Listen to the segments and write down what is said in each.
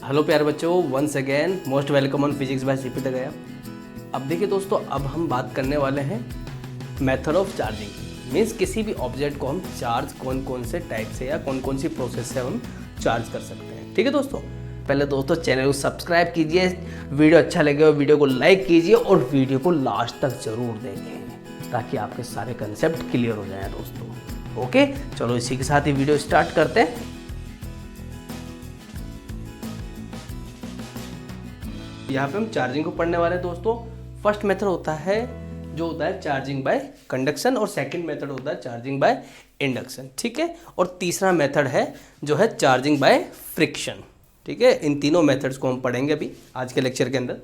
Hello प्यारे बच्चों, once again most welcome on physics by CP तक गया। अब देखिए दोस्तों, अब हम बात करने वाले हैं मेथड ऑफ चार्जिंग। मीन्स किसी भी ऑब्जेक्ट को हम चार्ज कौन कौन से टाइप से या कौन कौन सी प्रोसेस से हम चार्ज कर सकते हैं। ठीक है दोस्तों, पहले दोस्तों चैनल को सब्सक्राइब कीजिए, वीडियो अच्छा लगे वीडियो को लाइक कीजिए और वीडियो को लास्ट तक जरूर देखें ताकि आपके सारे कंसेप्ट क्लियर हो जाए दोस्तों। ओके, चलो इसी के साथ ही वीडियो स्टार्ट करते हैं। यहाँ पे हम चार्जिंग को पढ़ने वाले हैं दोस्तों। फर्स्ट मेथड होता है जो होता है चार्जिंग बाय कंडक्शन और सेकंड मेथड होता है चार्जिंग बाय इंडक्शन। ठीक है, और तीसरा मेथड है जो है चार्जिंग बाय फ्रिक्शन। ठीक है, इन तीनों मेथड्स को हम पढ़ेंगे अभी आज के लेक्चर के अंदर।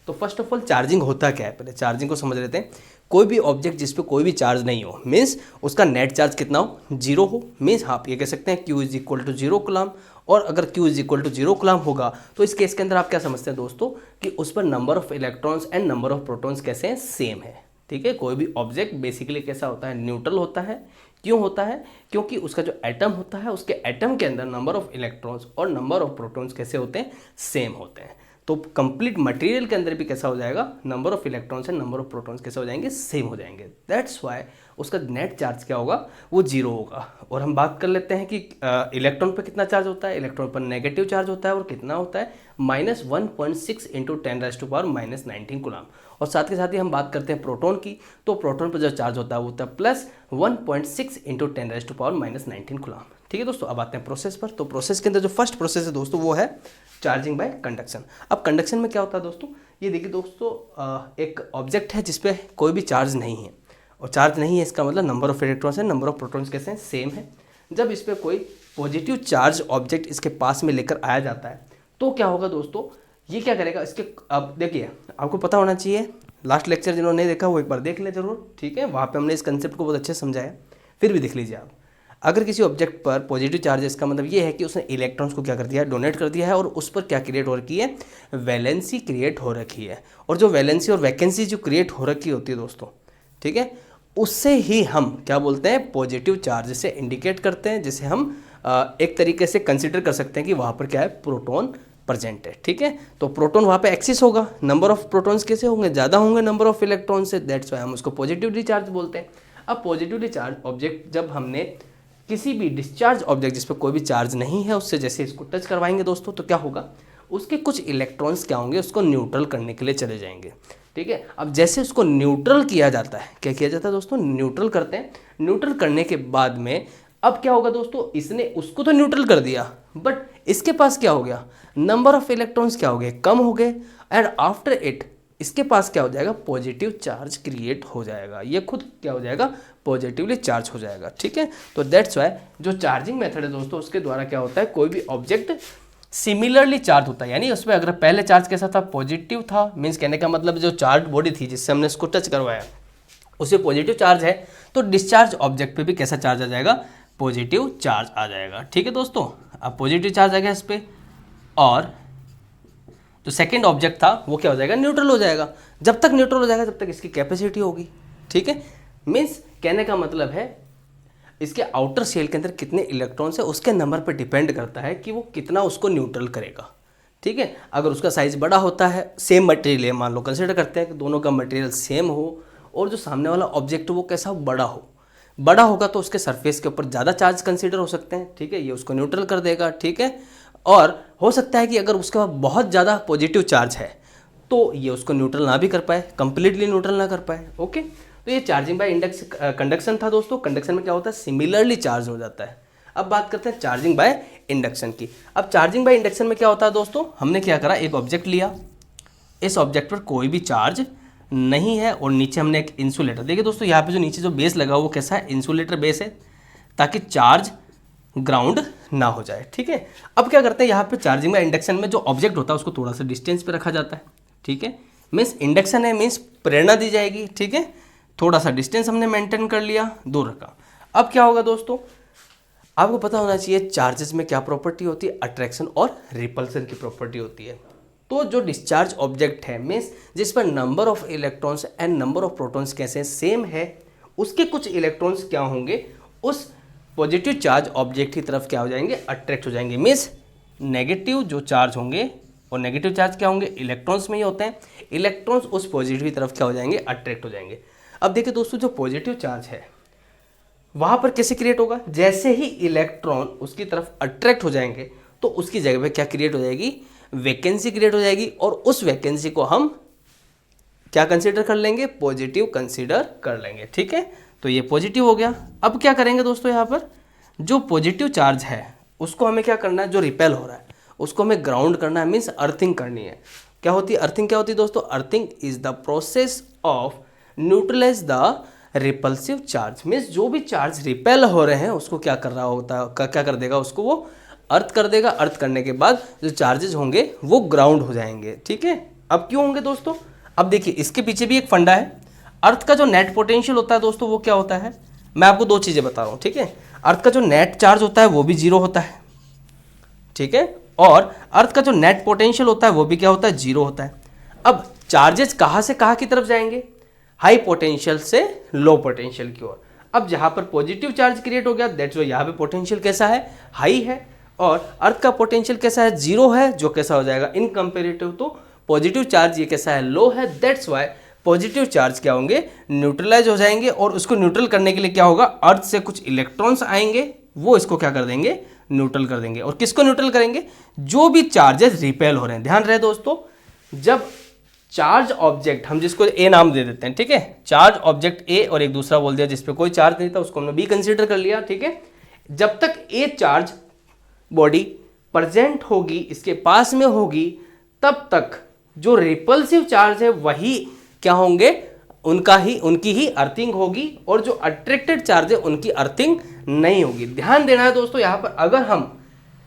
तो फर्स्ट ऑफ ऑल चार्जिंग होता क्या है, पहले चार्जिंग को समझ लेते हैं। कोई भी ऑब्जेक्ट जिस पे कोई भी चार्ज नहीं हो, मीन्स उसका नेट चार्ज कितना हो, जीरो हो। मीन्स आप ये कह सकते हैं Q is equal to 0 coulomb. और अगर Q is equal to 0 coulomb होगा तो इस केस के अंदर आप क्या समझते हैं दोस्तों कि उस पर number of electrons and number of protons कैसे हैं, सेम है। ठीक है, कोई भी ऑब्जेक्ट बेसिकली कैसा होता है, न्यूट्रल होता है। क्यों होता है? क्योंकि उसका जो एटम होता है उसके एटम के अंदर नंबर ऑफ इलेक्ट्रॉन्स और नंबर ऑफ प्रोटॉन्स कैसे होते हैं, सेम होते हैं। तो कंप्लीट मटेरियल के अंदर भी कैसा हो जाएगा, number of electrons and number of protons कैसे हो जाएंगे, सेम हो जाएंगे। दैट्स वाई उसका नेट चार्ज क्या होगा, वो जीरो होगा। और हम बात कर लेते हैं कि इलेक्ट्रॉन पर कितना चार्ज होता है। इलेक्ट्रॉन पर नेगेटिव चार्ज होता है और कितना होता है, -1.6 इंटू 10⁻⁻19 कूलम। और साथ के साथ ही हम बात करते हैं प्रोटॉन की, तो प्रोटॉन पर जो चार्ज होता है वो होता है +1.6 इंटू 10⁻⁻19 कूलम। ठीक है दोस्तों, अब आते हैं प्रोसेस पर। तो प्रोसेस के अंदर जो फर्स्ट प्रोसेस है दोस्तों वो है चार्जिंग बाय कंडक्शन। अब कंडक्शन में क्या होता है दोस्तों, ये देखिए दोस्तों, एक ऑब्जेक्ट है जिसपे कोई भी चार्ज नहीं है। और चार्ज नहीं है इसका मतलब नंबर ऑफ इलेक्ट्रॉन्स है, नंबर ऑफ प्रोटॉन्स कैसे हैं, सेम है। जब इस पर कोई पॉजिटिव चार्ज ऑब्जेक्ट इसके पास में लेकर आया जाता है तो क्या होगा दोस्तों, ये क्या करेगा इसके, अब देखिए आपको पता होना चाहिए, लास्ट लेक्चर जिन्होंने नहीं देखा वो एक बार देख ले जरूर। ठीक है, वहाँ पे हमने इस कंसेप्ट को बहुत अच्छे से समझाया, फिर भी देख लीजिए आप। अगर किसी ऑब्जेक्ट पर पॉजिटिव चार्ज है, इसका मतलब ये है कि उसने इलेक्ट्रॉन्स को क्या कर दिया है, डोनेट कर दिया है। और उस पर क्या क्रिएट हो रखी है, वैलेंसी क्रिएट हो रखी है। और जो वैलेंसी और वैकेंसी जो क्रिएट हो रखी होती है दोस्तों, ठीक है, उससे ही हम क्या बोलते हैं, पॉजिटिव चार्ज से इंडिकेट करते हैं, जिसे हम एक तरीके से कंसिडर कर सकते हैं कि वहाँ पर क्या है, प्रोटॉन प्रेजेंट है। ठीक है, तो प्रोटॉन वहाँ पे एक्सिस होगा, नंबर ऑफ प्रोटॉन्स कैसे होंगे, ज़्यादा होंगे नंबर ऑफ इलेक्ट्रॉन से। दैट्स वाई हम उसको पॉजिटिवली चार्ज बोलते हैं। अब पॉजिटिवली चार्ज ऑब्जेक्ट जब हमने किसी भी डिस्चार्ज ऑब्जेक्ट जिस पर कोई भी चार्ज नहीं है उससे जैसे इसको टच करवाएंगे दोस्तों, तो क्या होगा, उसके कुछ इलेक्ट्रॉन्स क्या होंगे, उसको न्यूट्रल करने के लिए चले जाएंगे। ठीक है, अब जैसे उसको न्यूट्रल किया जाता है, क्या किया जाता है दोस्तों, न्यूट्रल करते हैं। न्यूट्रल करने के बाद में अब क्या होगा दोस्तों, इसने उसको तो न्यूट्रल कर दिया, बट इसके पास क्या हो गया, नंबर ऑफ इलेक्ट्रॉन्स क्या हो गए, कम हो गए। एंड आफ्टर इट इसके पास क्या हो जाएगा, पॉजिटिव चार्ज क्रिएट हो जाएगा। ये खुद क्या हो जाएगा, पॉजिटिवली चार्ज हो जाएगा। ठीक है, तो दैट्स वाई जो चार्जिंग मेथड है दोस्तों, उसके द्वारा क्या होता है, कोई भी ऑब्जेक्ट सिमिलरली चार्ज होता है। यानी उसमें अगर पहले चार्ज कैसा था, पॉजिटिव था, मीन्स कहने का मतलब जो चार्ज बॉडी थी जिससे हमने इसको टच करवाया उससे पॉजिटिव चार्ज है, तो डिस्चार्ज ऑब्जेक्ट पे भी कैसा चार्ज आ जाएगा, पॉजिटिव चार्ज आ जाएगा। ठीक है दोस्तों, अब पॉजिटिव चार्ज आ गया इस पर, और जो सेकेंड ऑब्जेक्ट था वो क्या हो जाएगा, न्यूट्रल हो जाएगा। जब तक न्यूट्रल हो जाएगा तब तक इसकी कैपेसिटी होगी। ठीक है, मीन्स कहने का मतलब है इसके आउटर शेल के अंदर कितने इलेक्ट्रॉन्स है उसके नंबर पर डिपेंड करता है कि वो कितना उसको न्यूट्रल करेगा। ठीक है, अगर उसका साइज़ बड़ा होता है, सेम मटेरियल है, मान लो कंसिडर करते हैं कि दोनों का मटेरियल सेम हो और जो सामने वाला ऑब्जेक्ट वो कैसा बड़ा हो, बड़ा होगा तो उसके सरफेस के ऊपर ज़्यादा चार्ज कंसिडर हो सकते हैं। ठीक है, ये उसको न्यूट्रल कर देगा। ठीक है, और हो सकता है कि अगर उसके पास बहुत ज़्यादा पॉजिटिव चार्ज है तो ये उसको न्यूट्रल ना भी कर पाए, कंप्लीटली न्यूट्रल ना कर पाए। ओके, तो ये चार्जिंग बाय कंडक्शन था दोस्तों। कंडक्शन में क्या होता है, सिमिलरली चार्ज हो जाता है। अब बात करते हैं चार्जिंग बाय इंडक्शन की। अब चार्जिंग बाय इंडक्शन में क्या होता है दोस्तों, हमने क्या करा, एक ऑब्जेक्ट लिया, इस ऑब्जेक्ट पर कोई भी चार्ज नहीं है और नीचे हमने एक इंसुलेटर, देखिए दोस्तों यहाँ पे जो नीचे जो बेस लगा हुआ वो कैसा है, इंसुलेटर बेस है, ताकि चार्ज ग्राउंड ना हो जाए। ठीक है, अब क्या करते हैं, यहाँ पे चार्जिंग बाय इंडक्शन में जो ऑब्जेक्ट होता है उसको थोड़ा सा डिस्टेंस पे रखा जाता है। ठीक है, मीन्स इंडक्शन है, मीन्स प्रेरणा दी जाएगी। ठीक है, थोड़ा सा डिस्टेंस हमने मेंटेन कर लिया, दूर रखा। अब क्या होगा दोस्तों, आपको पता होना चाहिए चार्जेस में क्या प्रॉपर्टी होती है, अट्रैक्शन और रिपल्सन की प्रॉपर्टी होती है। तो जो डिस्चार्ज ऑब्जेक्ट है, मीन्स जिस पर number of electrons and number of protons कैसे सेम है, उसके कुछ इलेक्ट्रॉन्स क्या होंगे, उस पॉजिटिव चार्ज ऑब्जेक्ट की तरफ क्या हो जाएंगे, अट्रैक्ट हो जाएंगे, मीन्स नेगेटिव जो चार्ज होंगे, और नेगेटिव चार्ज क्या होंगे, इलेक्ट्रॉन्स में ही होते हैं, इलेक्ट्रॉन्स उस पॉजिटिव की तरफ क्या हो जाएंगे, अट्रैक्ट हो जाएंगे। अब देखिए दोस्तों, जो पॉजिटिव चार्ज है वहाँ पर कैसे क्रिएट होगा, जैसे ही इलेक्ट्रॉन उसकी तरफ अट्रैक्ट हो जाएंगे तो उसकी जगह पे क्या क्रिएट हो जाएगी, वैकेंसी क्रिएट हो जाएगी, और उस वैकेंसी को हम क्या कंसीडर कर लेंगे, पॉजिटिव कंसीडर कर लेंगे। ठीक है, तो ये पॉजिटिव हो गया। अब क्या करेंगे दोस्तों, यहाँ पर जो पॉजिटिव चार्ज है उसको हमें क्या करना है, जो रिपेल हो रहा है उसको हमें ग्राउंड करना है, मीन्स अर्थिंग करनी है। क्या होती है अर्थिंग, क्या होती है दोस्तों, earthing is the process of neutralize the repulsive charge, means जो भी चार्ज रिपेल हो रहे हैं उसको क्या कर रहा होता है, क्या कर देगा, उसको वो अर्थ कर देगा। अर्थ करने के बाद जो चार्जेस होंगे वो ग्राउंड हो जाएंगे। ठीक है, अब क्यों होंगे दोस्तों, अब देखिए इसके पीछे भी एक फंडा है। अर्थ का जो नेट पोटेंशियल होता है दोस्तों वो क्या होता है, मैं आपको दो चीज़ें बता रहा हूँ। ठीक है, अर्थ का जो नेट चार्ज होता है वो भी जीरो होता है। ठीक है, और अर्थ का जो नेट पोटेंशियल होता है वो भी क्या होता है, जीरो होता है। अब चार्जेस कहाँ से कहाँ की तरफ जाएंगे, हाई पोटेंशियल से लो पोटेंशियल की ओर। अब जहाँ पर पॉजिटिव चार्ज क्रिएट हो गया, दैट्स वाई यहाँ पे पोटेंशियल कैसा है, हाई है, और अर्थ का पोटेंशियल कैसा है, जीरो है, जो कैसा हो जाएगा इन कंपेरेटिव तो पॉजिटिव चार्ज ये कैसा है, लो है। दैट्स वाई पॉजिटिव चार्ज क्या होंगे, न्यूट्रलाइज हो जाएंगे, और उसको न्यूट्रल करने के लिए क्या होगा, अर्थ से कुछ इलेक्ट्रॉन्स आएंगे, वो इसको क्या कर देंगे, न्यूट्रल कर देंगे। और किसको न्यूट्रल करेंगे, जो भी चार्जेस रिपेल हो रहे हैं। ध्यान रहे दोस्तों, जब चार्ज ऑब्जेक्ट, हम जिसको ए नाम दे देते हैं, ठीक है, चार्ज ऑब्जेक्ट ए और एक दूसरा बोल दिया जिसपे कोई चार्ज नहीं था उसको हमने बी कंसीडर कर लिया। ठीक है, जब तक ए चार्ज बॉडी प्रेजेंट होगी, इसके पास में होगी, तब तक जो रिपल्सिव चार्ज है वही क्या होंगे, उनकी ही अर्थिंग होगी, और जो अट्रैक्टेड चार्ज है उनकी अर्थिंग नहीं होगी। ध्यान देना है दोस्तों, यहाँ पर अगर हम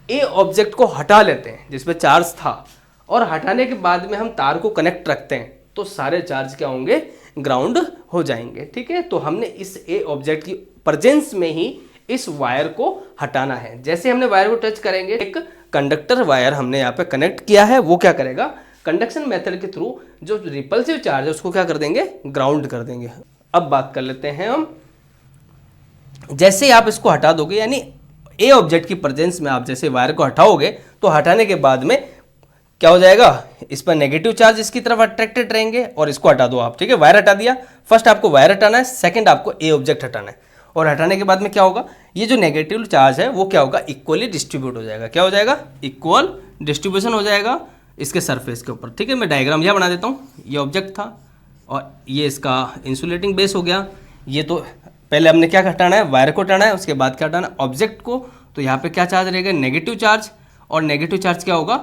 ए ऑब्जेक्ट को हटा लेते हैं जिसपे चार्ज था, और हटाने के बाद में हम तार को कनेक्ट रखते हैं, तो सारे चार्ज क्या होंगे, ग्राउंड हो जाएंगे। ठीक है, तो हमने इस ए ऑब्जेक्ट की प्रेजेंस में ही इस वायर को हटाना है। जैसे हमने वायर को टच करेंगे, एक कंडक्टर वायर हमने यहाँ पे कनेक्ट किया है, वो क्या करेगा, कंडक्शन मेथड के थ्रू जो रिपल्सिव चार्ज है उसको क्या कर देंगे, ग्राउंड कर देंगे। अब बात कर लेते हैं हम, जैसे ही आप इसको हटा दोगे, यानी ए ऑब्जेक्ट की प्रेजेंस में आप जैसे वायर को हटाओगे, तो हटाने के बाद में क्या हो जाएगा, इस पर नेगेटिव चार्ज इसकी तरफ अट्रैक्टेड रहेंगे, और इसको हटा दो आप। ठीक है, वायर हटा दिया, फर्स्ट आपको वायर हटाना है, सेकंड आपको ए ऑब्जेक्ट हटाना है, और हटाने के बाद में क्या होगा, ये जो नेगेटिव चार्ज है वो क्या होगा, इक्वली डिस्ट्रीब्यूट हो जाएगा। क्या हो जाएगा, इक्वल डिस्ट्रीब्यूशन हो जाएगा इसके सरफेस के ऊपर। ठीक है, मैं डायग्राम यह बना देता हूँ, ये ऑब्जेक्ट था और ये इसका इंसुलेटिंग बेस हो गया। ये तो पहले हमने क्या हटाना है, वायर को हटाना है, उसके बाद क्या हटाना है, ऑब्जेक्ट को। तो यहाँ पे क्या चार्ज रहेगा, नेगेटिव चार्ज, और नेगेटिव चार्ज क्या होगा,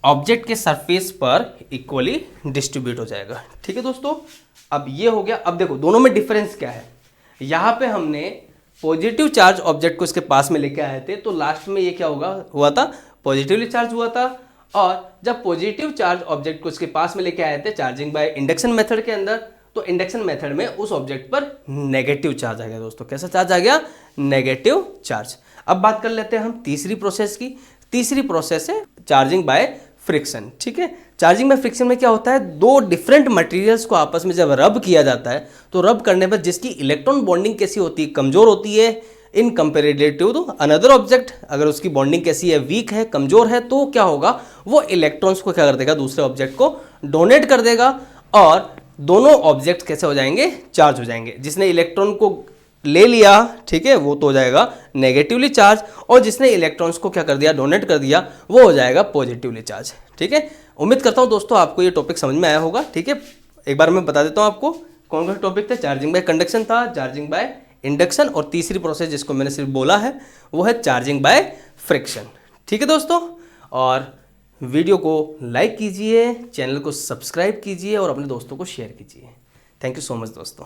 ऑब्जेक्ट के सरफेस पर इक्वली डिस्ट्रीब्यूट हो जाएगा। ठीक है दोस्तों, अब ये हो गया। अब देखो दोनों में डिफरेंस क्या है, यहाँ पे हमने पॉजिटिव चार्ज ऑब्जेक्ट को इसके पास में लेके आए थे, तो लास्ट में ये क्या हुआ था, पॉजिटिवली चार्ज हुआ था। और जब पॉजिटिव चार्ज ऑब्जेक्ट को इसके पास में लेके आए थे चार्जिंग बाय इंडक्शन मेथड के अंदर, तो इंडक्शन मेथड में उस ऑब्जेक्ट पर नेगेटिव चार्ज आ गया दोस्तों। कैसा चार्ज आ गया, नेगेटिव चार्ज। अब बात कर लेते हैं हम तीसरी प्रोसेस की। तीसरी प्रोसेस है चार्जिंग बाय फ्रिक्शन। ठीक है, चार्जिंग बाय फ्रिक्शन में क्या होता है, दो डिफरेंट मटेरियल्स को आपस में जब रब किया जाता है, तो रब करने पर जिसकी इलेक्ट्रॉन बॉन्डिंग कैसी होती है, कमजोर होती है इन कंपेरेटिव टू अनदर ऑब्जेक्ट। अगर उसकी बॉन्डिंग कैसी है, वीक है, कमजोर है, तो क्या होगा, वो इलेक्ट्रॉन्स को क्या कर देगा, दूसरे ऑब्जेक्ट को डोनेट कर देगा, और दोनों ऑब्जेक्ट कैसे हो जाएंगे, चार्ज हो जाएंगे। जिसने इलेक्ट्रॉन को ले लिया, ठीक है, वो तो हो जाएगा नेगेटिवली चार्ज, और जिसने इलेक्ट्रॉन्स को क्या कर दिया, डोनेट कर दिया, वो हो जाएगा पॉजिटिवली चार्ज। ठीक है, उम्मीद करता हूँ दोस्तों आपको ये टॉपिक समझ में आया होगा। ठीक है, एक बार मैं बता देता हूँ आपको कौन कौन से टॉपिक थे। चार्जिंग बाय कंडक्शन था, चार्जिंग बाय इंडक्शन, और तीसरी प्रोसेस जिसको मैंने सिर्फ बोला है वो है चार्जिंग बाय फ्रिक्शन। ठीक है दोस्तों, और वीडियो को लाइक कीजिए, चैनल को सब्सक्राइब कीजिए, और अपने दोस्तों को शेयर कीजिए। थैंक यू सो मच दोस्तों।